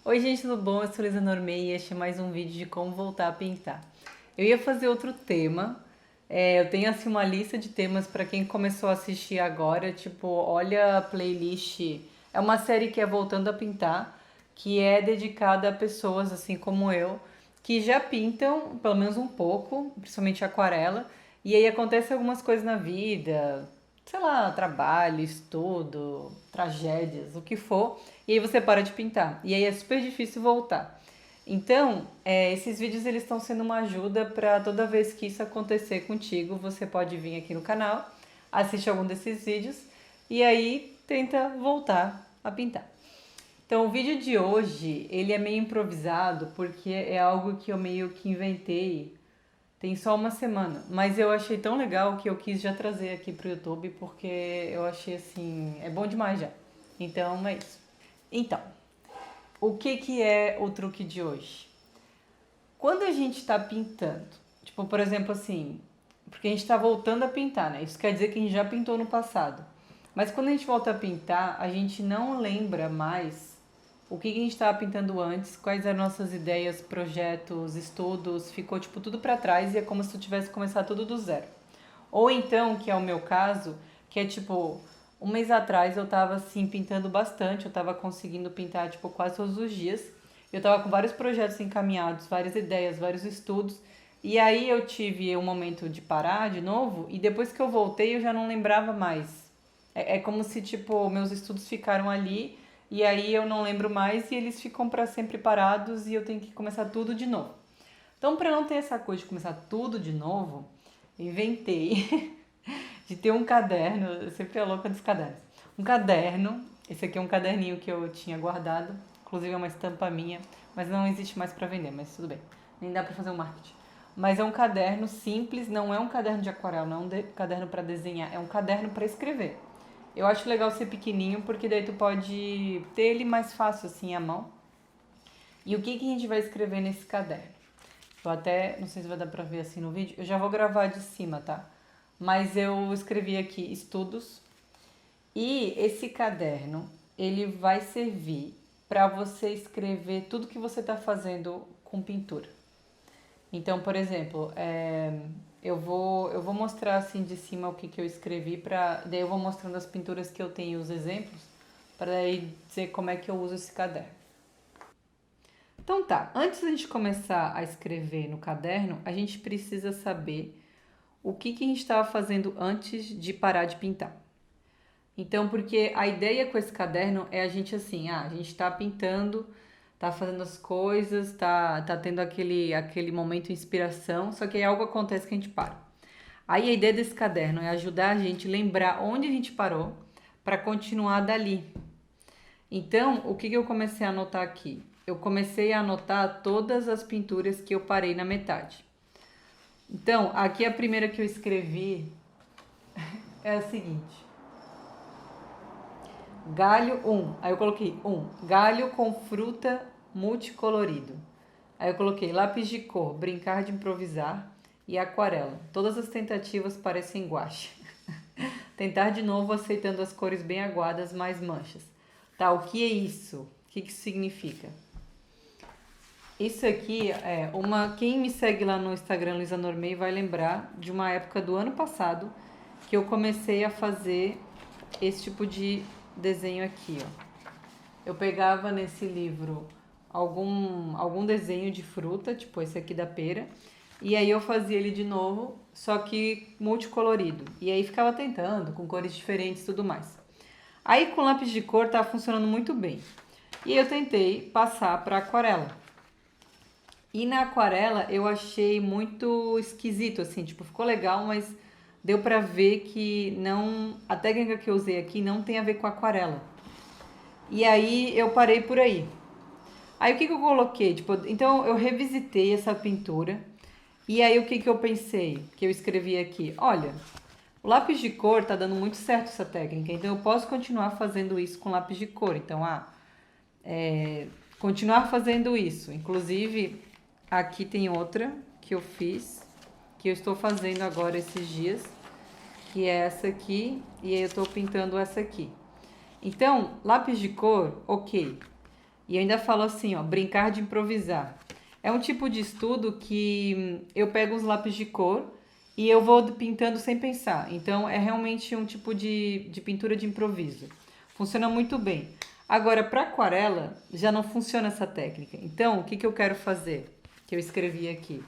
Oi gente, tudo bom? Eu sou Lisa Normei e este é mais um vídeo de como voltar a pintar. Eu ia fazer outro tema, eu tenho assim uma lista de temas para quem começou a assistir agora, tipo, olha a playlist, é uma série que é Voltando a Pintar, que é dedicada a pessoas assim como eu, que já pintam pelo menos um pouco, principalmente aquarela, e aí acontecem algumas coisas na vida, sei lá, trabalho, estudo, tragédias, o que for, e aí você para de pintar. E aí é super difícil voltar. Então, esses vídeos eles estão sendo uma ajuda para toda vez que isso acontecer contigo, você pode vir aqui no canal, assiste algum desses vídeos e aí tenta voltar a pintar. Então, o vídeo de hoje, ele é meio improvisado porque é algo que eu meio que inventei tem só uma semana, mas eu achei tão legal que eu quis já trazer aqui pro YouTube porque eu achei assim, é bom demais já. Então é isso. Então, o que é o truque de hoje? Quando a gente está pintando, tipo, por exemplo assim, porque a gente está voltando a pintar, né? Isso quer dizer que a gente já pintou no passado. Mas quando a gente volta a pintar, a gente não lembra mais o que a gente estava pintando antes, quais eram nossas ideias, projetos, estudos, ficou tipo tudo para trás e é como se tu tivesse começado tudo do zero. Ou então, que é o meu caso, que é tipo, um mês atrás eu tava assim pintando bastante, eu tava conseguindo pintar tipo quase todos os dias. Eu tava com vários projetos encaminhados, várias ideias, vários estudos. E aí eu tive um momento de parar de novo e depois que eu voltei eu já não lembrava mais. É como se tipo meus estudos ficaram ali e aí eu não lembro mais e eles ficam para sempre parados e eu tenho que começar tudo de novo. Então, para não ter essa coisa de começar tudo de novo, inventei de ter um caderno, eu sempre é louca dos cadernos. Um caderno, esse aqui é um caderninho que eu tinha guardado, inclusive é uma estampa minha, mas não existe mais para vender, mas tudo bem. Nem dá para fazer um marketing. Mas é um caderno simples, não é um caderno de aquarela, não é um caderno para desenhar, é um caderno para escrever. Eu acho legal ser pequenininho porque daí tu pode ter ele mais fácil assim à mão. E o que a gente vai escrever nesse caderno? Eu até, não sei se vai dar pra ver assim no vídeo, eu já vou gravar de cima, tá? Mas eu escrevi aqui estudos e esse caderno, ele vai servir para você escrever tudo que você está fazendo com pintura. Então, por exemplo, eu vou mostrar assim de cima o que eu escrevi, daí eu vou mostrando as pinturas que eu tenho, os exemplos, para daí dizer como é que eu uso esse caderno. Então tá, antes da gente começar a escrever no caderno, a gente precisa saber o que a gente estava fazendo antes de parar de pintar. Então, porque a ideia com esse caderno é a gente assim, a gente tá pintando, tá fazendo as coisas, tá tendo aquele momento de inspiração, só que aí algo acontece que a gente para. Aí a ideia desse caderno é ajudar a gente a lembrar onde a gente parou para continuar dali. Então, o que eu comecei a anotar aqui? Eu comecei a anotar todas as pinturas que eu parei na metade. Então, aqui a primeira que eu escrevi é a seguinte: galho 1. Aí eu coloquei 1. Galho com fruta multicolorido. Aí eu coloquei lápis de cor, brincar de improvisar e aquarela. Todas as tentativas parecem guache. Tentar de novo aceitando as cores bem aguadas, mais manchas. Tá, o que é isso? O que isso significa? Isso aqui é uma. Quem me segue lá no Instagram, Luisa Normei, vai lembrar de uma época do ano passado que eu comecei a fazer esse tipo de desenho aqui, ó. Eu pegava nesse livro algum desenho de fruta, tipo esse aqui da pera, e aí eu fazia ele de novo, só que multicolorido. E aí ficava tentando, com cores diferentes e tudo mais. Aí com lápis de cor tava funcionando muito bem. E eu tentei passar para aquarela. E na aquarela eu achei muito esquisito, assim, tipo, ficou legal, mas deu pra ver que não, a técnica que eu usei aqui não tem a ver com aquarela. E aí eu parei por aí. Aí o que eu coloquei? Tipo, então eu revisitei essa pintura. E aí o que eu pensei? Que eu escrevi aqui. Olha, o lápis de cor tá dando muito certo essa técnica. Então eu posso continuar fazendo isso com lápis de cor. Então, continuar fazendo isso. Inclusive, aqui tem outra que eu fiz, que eu estou fazendo agora esses dias, que é essa aqui, e aí eu estou pintando essa aqui. Então, lápis de cor, ok. E eu ainda falo assim, ó, brincar de improvisar. É um tipo de estudo que eu pego os lápis de cor e eu vou pintando sem pensar. Então é realmente um tipo de pintura de improviso. Funciona muito bem. Agora, para aquarela, já não funciona essa técnica. Então, o que eu quero fazer? Que eu escrevi aqui.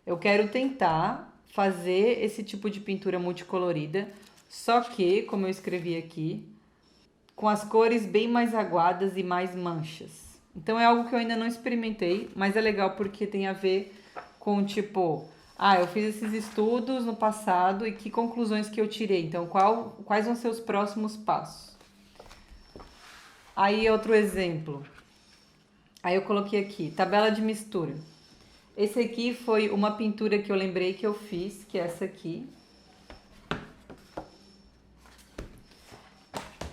Eu quero tentar fazer esse tipo de pintura multicolorida, só que, como eu escrevi aqui, com as cores bem mais aguadas e mais manchas. Então é algo que eu ainda não experimentei, mas é legal porque tem a ver com tipo, eu fiz esses estudos no passado e que conclusões que eu tirei. Então, quais vão ser os próximos passos? Aí outro exemplo. Aí eu coloquei aqui, tabela de mistura. Esse aqui foi uma pintura que eu lembrei que eu fiz, que é essa aqui.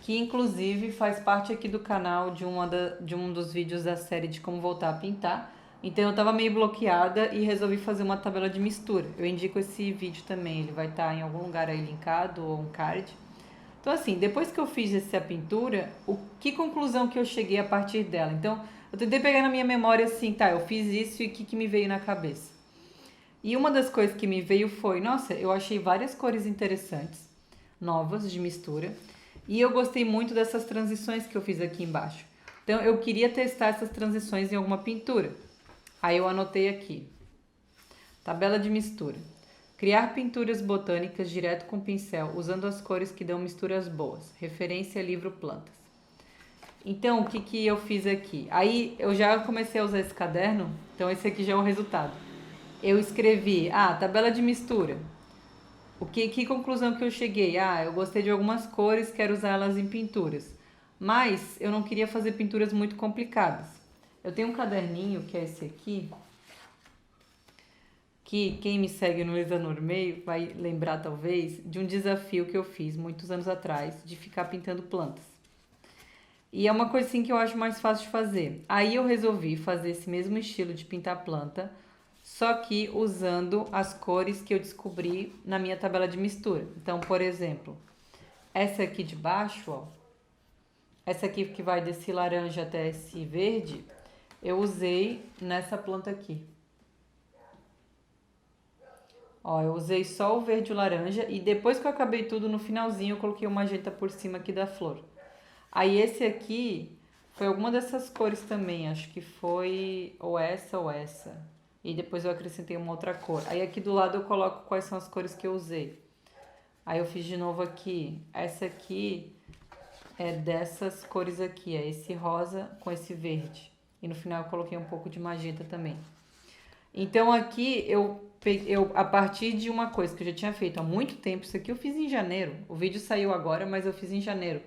Que inclusive faz parte aqui do canal de um dos vídeos da série de como voltar a pintar. Então eu tava meio bloqueada e resolvi fazer uma tabela de mistura. Eu indico esse vídeo também, ele vai estar em algum lugar aí linkado ou um card. Então assim, depois que eu fiz essa pintura, que conclusão que eu cheguei a partir dela? Então eu tentei pegar na minha memória assim, tá, eu fiz isso e o que me veio na cabeça? E uma das coisas que me veio foi, nossa, eu achei várias cores interessantes, novas de mistura. E eu gostei muito dessas transições que eu fiz aqui embaixo. Então eu queria testar essas transições em alguma pintura. Aí eu anotei aqui. Tabela de mistura. Criar pinturas botânicas direto com pincel, usando as cores que dão misturas boas. Referência livro Plantas. Então, o que eu fiz aqui? Aí eu já comecei a usar esse caderno, então esse aqui já é o resultado. Eu escrevi, tabela de mistura. Que conclusão que eu cheguei? Eu gostei de algumas cores, quero usá-las em pinturas. Mas eu não queria fazer pinturas muito complicadas. Eu tenho um caderninho, que é esse aqui, que quem me segue no Lisa Normeio vai lembrar talvez de um desafio que eu fiz muitos anos atrás, de ficar pintando plantas. E é uma coisa assim que eu acho mais fácil de fazer. Aí eu resolvi fazer esse mesmo estilo de pintar planta, só que usando as cores que eu descobri na minha tabela de mistura. Então, por exemplo, essa aqui de baixo, ó, essa aqui que vai desse laranja até esse verde, eu usei nessa planta aqui. Ó, eu usei só o verde e o laranja e depois que eu acabei tudo, no finalzinho eu coloquei o magenta por cima aqui da flor. Aí esse aqui foi alguma dessas cores também, acho que foi ou essa ou essa. E depois eu acrescentei uma outra cor. Aí aqui do lado eu coloco quais são as cores que eu usei. Aí eu fiz de novo aqui. Essa aqui é dessas cores aqui, é esse rosa com esse verde. E no final eu coloquei um pouco de magenta também. Então aqui eu a partir de uma coisa que eu já tinha feito há muito tempo, isso aqui eu fiz em janeiro. O vídeo saiu agora, mas eu fiz em janeiro.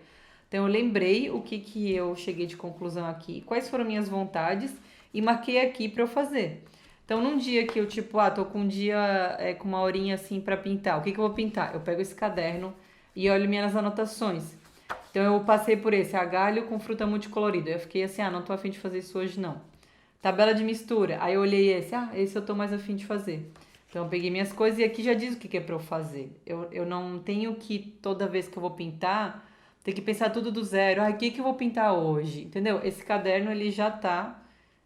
Então eu lembrei o que eu cheguei de conclusão aqui, quais foram minhas vontades e marquei aqui para eu fazer. Então, num dia que eu, tô com um dia com uma horinha assim pra pintar, o que eu vou pintar? Eu pego esse caderno e olho minhas anotações. Então, eu passei por esse, galho com fruta multicolorida. Eu fiquei assim, não tô afim de fazer isso hoje não. Tabela de mistura. Aí eu olhei esse eu tô mais afim de fazer. Então, eu peguei minhas coisas e aqui já diz o que é pra eu fazer. Eu não tenho que, toda vez que eu vou pintar, ter que pensar tudo do zero. O que eu vou pintar hoje? Entendeu? Esse caderno, ele já tá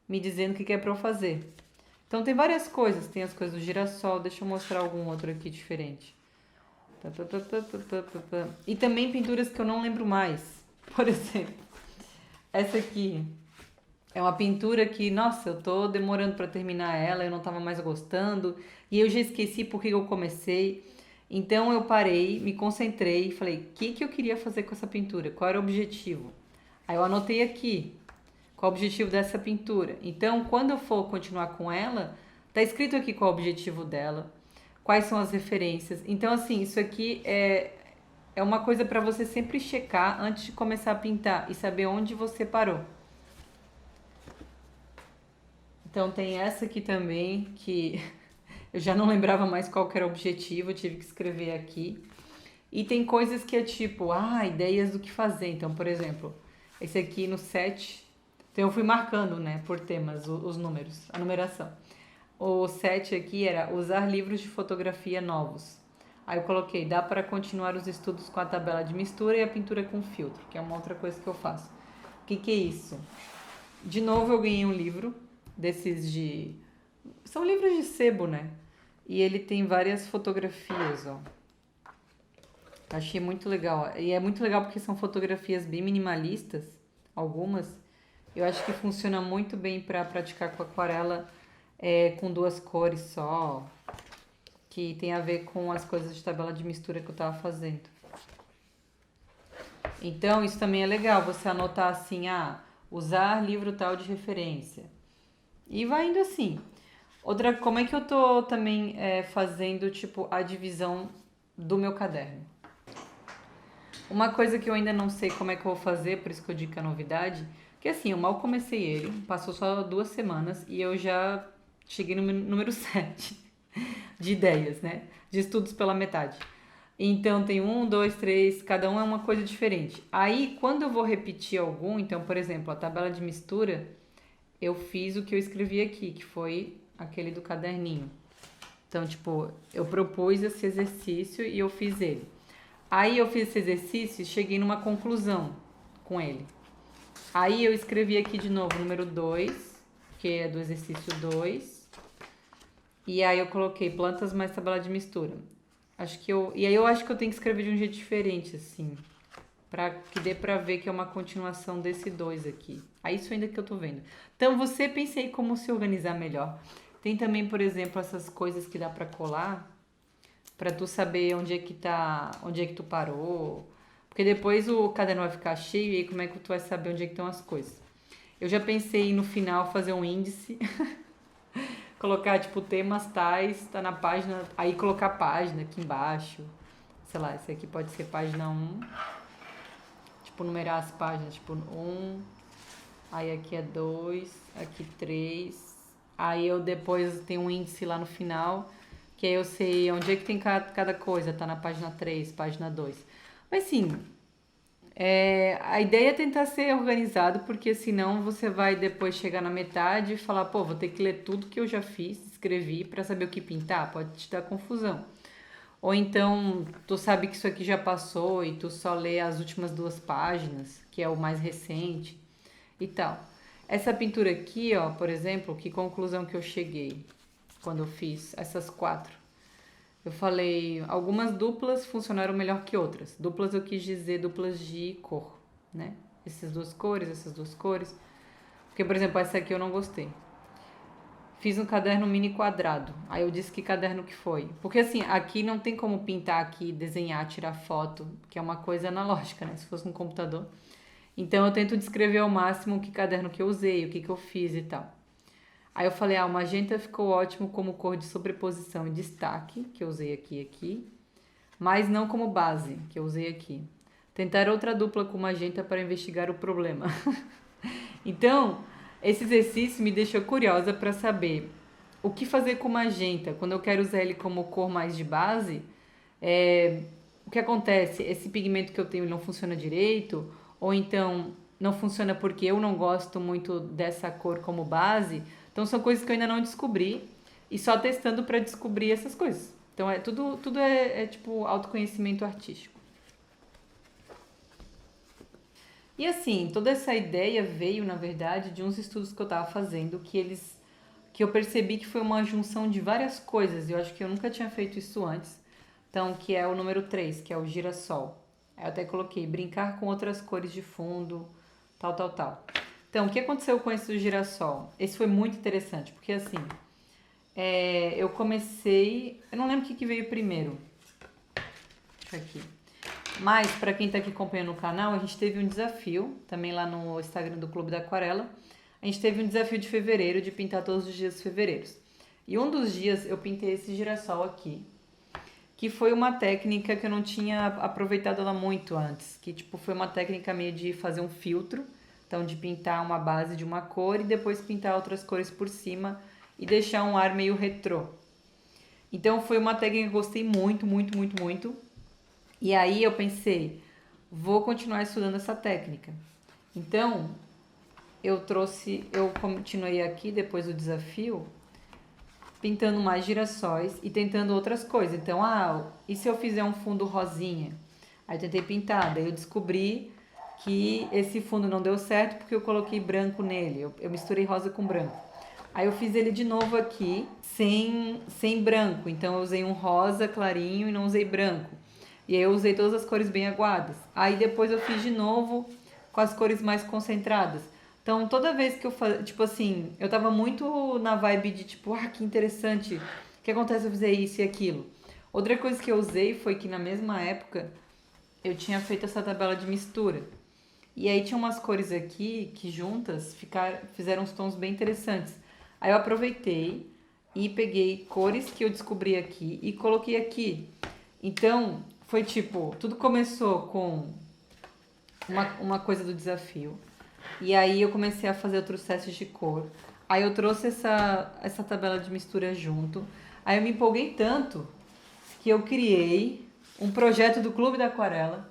me dizendo o que é pra eu fazer. Então tem várias coisas, tem as coisas do girassol, deixa eu mostrar algum outro aqui diferente. E também pinturas que eu não lembro mais. Por exemplo, essa aqui é uma pintura que, nossa, eu tô demorando para terminar ela, eu não tava mais gostando, e eu já esqueci por que eu comecei. Então eu parei, me concentrei e falei, o que eu queria fazer com essa pintura? Qual era o objetivo? Aí eu anotei aqui, qual o objetivo dessa pintura. Então, quando eu for continuar com ela, tá escrito aqui qual o objetivo dela, quais são as referências. Então, assim, isso aqui é uma coisa para você sempre checar antes de começar a pintar e saber onde você parou. Então, tem essa aqui também, que eu já não lembrava mais qual que era o objetivo, eu tive que escrever aqui. E tem coisas que é tipo, ideias do que fazer. Então, por exemplo, esse aqui no 7. Então eu fui marcando, né, por temas, os números, a numeração. O 7 aqui era usar livros de fotografia novos. Aí eu coloquei, dá para continuar os estudos com a tabela de mistura e a pintura com filtro, que é uma outra coisa que eu faço. O que é isso? De novo eu ganhei um livro desses de... São livros de sebo, né? E ele tem várias fotografias, ó. Achei muito legal. E é muito legal porque são fotografias bem minimalistas, algumas. Eu acho que funciona muito bem para praticar com aquarela com duas cores só, que tem a ver com as coisas de tabela de mistura que eu tava fazendo. Então, isso também é legal, você anotar assim, usar livro tal de referência. E vai indo assim. Outra, como é que eu tô também fazendo, tipo, a divisão do meu caderno? Uma coisa que eu ainda não sei como é que eu vou fazer, por isso que eu digo que é novidade, que assim, eu mal comecei ele, passou só 2 semanas e eu já cheguei no número 7 de ideias, né? De estudos pela metade. Então tem um, dois, três, cada um é uma coisa diferente. Aí, quando eu vou repetir algum, então, por exemplo, a tabela de mistura, eu fiz o que eu escrevi aqui, que foi aquele do caderninho. Então, tipo, eu propus esse exercício e eu fiz ele. Aí eu fiz esse exercício e cheguei numa conclusão com ele. Aí eu escrevi aqui de novo o número 2, que é do exercício 2. E aí eu coloquei plantas mais tabela de mistura. E aí eu acho que eu tenho que escrever de um jeito diferente, assim. Pra que dê pra ver que é uma continuação desse 2 aqui. É isso ainda que eu tô vendo. Então você pensei como se organizar melhor. Tem também, por exemplo, essas coisas que dá pra colar, pra tu saber onde é que tá, onde é que tu parou. Porque depois o caderno vai ficar cheio e aí como é que tu vai saber onde é que estão as coisas. Eu já pensei no final fazer um índice, colocar tipo temas tais, tá na página, aí colocar a página aqui embaixo. Sei lá, esse aqui pode ser página 1. Tipo, numerar as páginas, tipo 1, aí aqui é 2, aqui 3. Aí eu depois tenho um índice lá no final, que aí eu sei onde é que tem cada coisa, tá na página 3, página 2. Mas sim, a ideia é tentar ser organizado, porque senão você vai depois chegar na metade e falar, pô, vou ter que ler tudo que eu já fiz, escrevi, pra saber o que pintar, pode te dar confusão. Ou então, tu sabe que isso aqui já passou e tu só lê as últimas 2 páginas, que é o mais recente e tal. Essa pintura aqui, ó, por exemplo, que conclusão que eu cheguei quando eu fiz essas 4? Eu falei, algumas duplas funcionaram melhor que outras. Duplas eu quis dizer duplas de cor, né? Essas duas cores. Porque, por exemplo, essa aqui eu não gostei. Fiz um caderno mini quadrado. Aí eu disse que caderno que foi. Porque assim, aqui não tem como pintar aqui, desenhar, tirar foto, que é uma coisa analógica, né? Se fosse um computador. Então eu tento descrever ao máximo que caderno que eu usei, o que eu fiz e tal. Aí eu falei, o magenta ficou ótimo como cor de sobreposição e destaque, que eu usei aqui e aqui, mas não como base, que eu usei aqui. Tentar outra dupla com magenta para investigar o problema. Então, esse exercício me deixou curiosa para saber o que fazer com magenta quando eu quero usar ele como cor mais de base. O que acontece? Esse pigmento que eu tenho não funciona direito, ou então não funciona porque eu não gosto muito dessa cor como base. Então são coisas que eu ainda não descobri e só testando para descobrir essas coisas. Então tudo é tipo autoconhecimento artístico. E assim, toda essa ideia veio, na verdade, de uns estudos que eu estava fazendo, que eu percebi que foi uma junção de várias coisas. Eu acho que eu nunca tinha feito isso antes. Então, que é o número 3, que é o girassol. Aí eu até coloquei brincar com outras cores de fundo, tal, tal, tal. Então, o que aconteceu com esse do girassol? Esse foi muito interessante, porque assim, eu comecei... Eu não lembro o que veio primeiro. Deixa aqui. Mas, para quem está aqui acompanhando o canal, a gente teve um desafio, também lá no Instagram do Clube da Aquarela. A gente teve um desafio de fevereiro, de pintar todos os dias fevereiros. E um dos dias eu pintei esse girassol aqui, que foi uma técnica que eu não tinha aproveitado ela muito antes, que tipo foi uma técnica meio de fazer um filtro, então de pintar uma base de uma cor e depois pintar outras cores por cima e deixar um ar meio retrô. Então foi uma técnica que eu gostei muito, muito, muito, muito. E aí eu pensei, vou continuar estudando essa técnica. Então, eu continuei aqui depois do desafio, pintando mais girassóis e tentando outras coisas. Então, e se eu fizer um fundo rosinha? Aí eu tentei pintar, daí eu descobri que esse fundo não deu certo porque eu coloquei branco nele. Eu misturei rosa com branco. Aí eu fiz ele de novo aqui, sem branco. Então eu usei um rosa clarinho e não usei branco. E aí eu usei todas as cores bem aguadas. Aí depois eu fiz de novo com as cores mais concentradas. Então toda vez que eu fazia, tipo assim, eu tava muito na vibe de tipo, ah, que interessante. O que acontece se eu fizer isso e aquilo? Outra coisa que eu usei foi que na mesma época eu tinha feito essa tabela de mistura. E aí tinha umas cores aqui que juntas fizeram uns tons bem interessantes. Aí eu aproveitei e peguei cores que eu descobri aqui e coloquei aqui. Então, foi tipo, tudo começou com uma coisa do desafio. E aí eu comecei a fazer outros testes de cor. Aí eu trouxe essa tabela de mistura junto. Aí eu me empolguei tanto que eu criei um projeto do Clube da Aquarela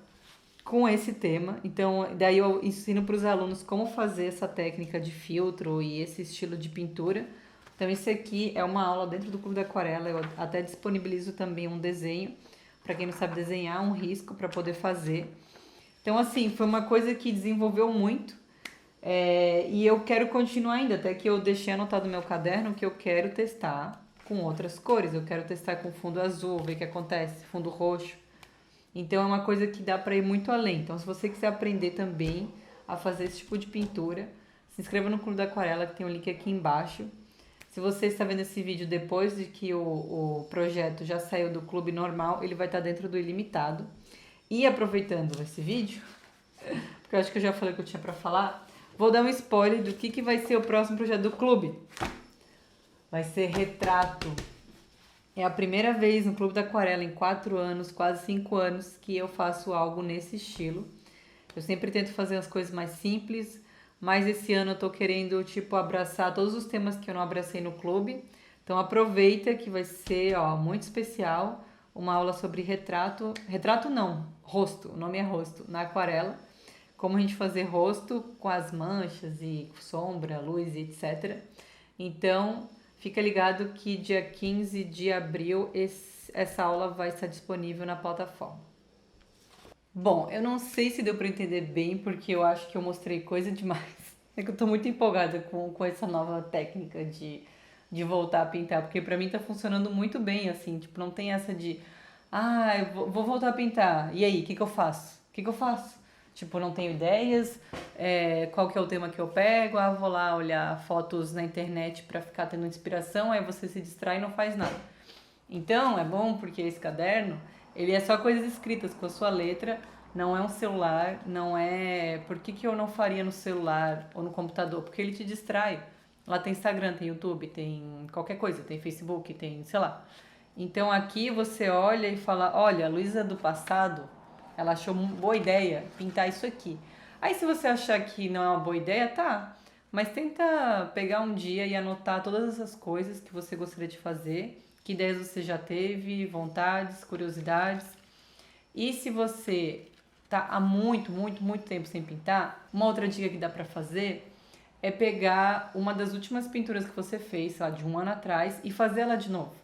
com esse tema. Então, daí eu ensino para os alunos como fazer essa técnica de filtro e esse estilo de pintura. Então, isso aqui é uma aula dentro do Clube da Aquarela. Eu até disponibilizo também um desenho, para quem não sabe desenhar, um risco para poder fazer. Então, assim, foi uma coisa que desenvolveu muito. E eu quero continuar ainda, até que eu deixei anotado no meu caderno que eu quero testar com outras cores. Eu quero testar com fundo azul, ver o que acontece, fundo roxo. Então é uma coisa que dá para ir muito além. Então, se você quiser aprender também a fazer esse tipo de pintura, se inscreva no Clube da Aquarela, que tem um link aqui embaixo. Se você está vendo esse vídeo depois de que o projeto já saiu do clube normal, ele vai estar dentro do ilimitado. E aproveitando esse vídeo, porque eu acho que eu já falei o que eu tinha para falar, vou dar um spoiler do que vai ser o próximo projeto do clube. Vai ser retrato. É a primeira vez no Clube da Aquarela, em 4 anos, quase 5 anos, que eu faço algo nesse estilo. Eu sempre tento fazer as coisas mais simples, mas esse ano eu tô querendo, tipo, abraçar todos os temas que eu não abracei no clube. Então aproveita que vai ser, ó, muito especial, uma aula sobre retrato. Retrato não, rosto, o nome é rosto, na aquarela. Como a gente fazer rosto com as manchas e sombra, luz e etc. Então, fica ligado que dia 15 de abril essa aula vai estar disponível na plataforma. Bom, eu não sei se deu para entender bem, porque eu acho que eu mostrei coisa demais. É que eu tô muito empolgada com essa nova técnica de voltar a pintar, porque pra mim tá funcionando muito bem, assim, tipo, não tem essa de, ah, eu vou voltar a pintar, e aí, o que que eu faço? O que que eu faço? Tipo, não tenho ideias, qual que é o tema que eu pego, ah, vou lá olhar fotos na internet pra ficar tendo inspiração, aí você se distrai e não faz nada. Então, é bom porque esse caderno, ele é só coisas escritas com a sua letra, não é um celular, não é... Por que que eu não faria no celular ou no computador? Porque ele te distrai. Lá tem Instagram, tem YouTube, tem qualquer coisa, tem Facebook, tem, sei lá. Então aqui você olha e fala, olha, a Luísa do passado, ela achou uma boa ideia pintar isso aqui. Aí se você achar que não é uma boa ideia, tá. Mas tenta pegar um dia e anotar todas essas coisas que você gostaria de fazer, que ideias você já teve, vontades, curiosidades. E se você tá há muito tempo sem pintar, uma outra dica que dá pra fazer é pegar uma das últimas pinturas que você fez, sei lá, de um ano atrás, e fazer ela de novo.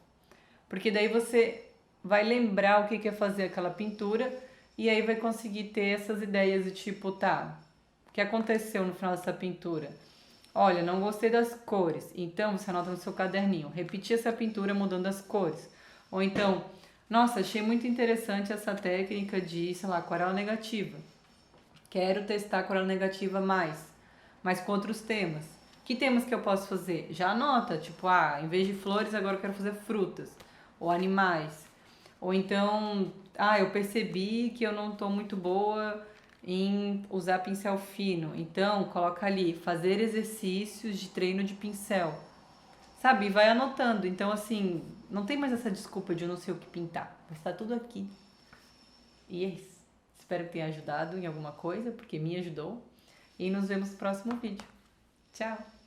Porque daí você vai lembrar o que é fazer aquela pintura e aí vai conseguir ter essas ideias de tipo, tá, o que aconteceu no final dessa pintura? Olha, não gostei das cores. Então você anota no seu caderninho, repetir essa pintura mudando as cores. Ou então, nossa, achei muito interessante essa técnica de, sei lá, aquarela negativa. Quero testar aquarela negativa mais, mas com outros temas. Que temas que eu posso fazer? Já anota, tipo, ah, em vez de flores, agora eu quero fazer frutas ou animais. Ou então, ah, eu percebi que eu não estou muito boa em usar pincel fino. Então, coloca ali, fazer exercícios de treino de pincel. Sabe? E vai anotando. Então, assim, não tem mais essa desculpa de eu não sei o que pintar. Está tudo aqui. E é isso. Espero que tenha ajudado em alguma coisa, porque me ajudou. E nos vemos no próximo vídeo. Tchau!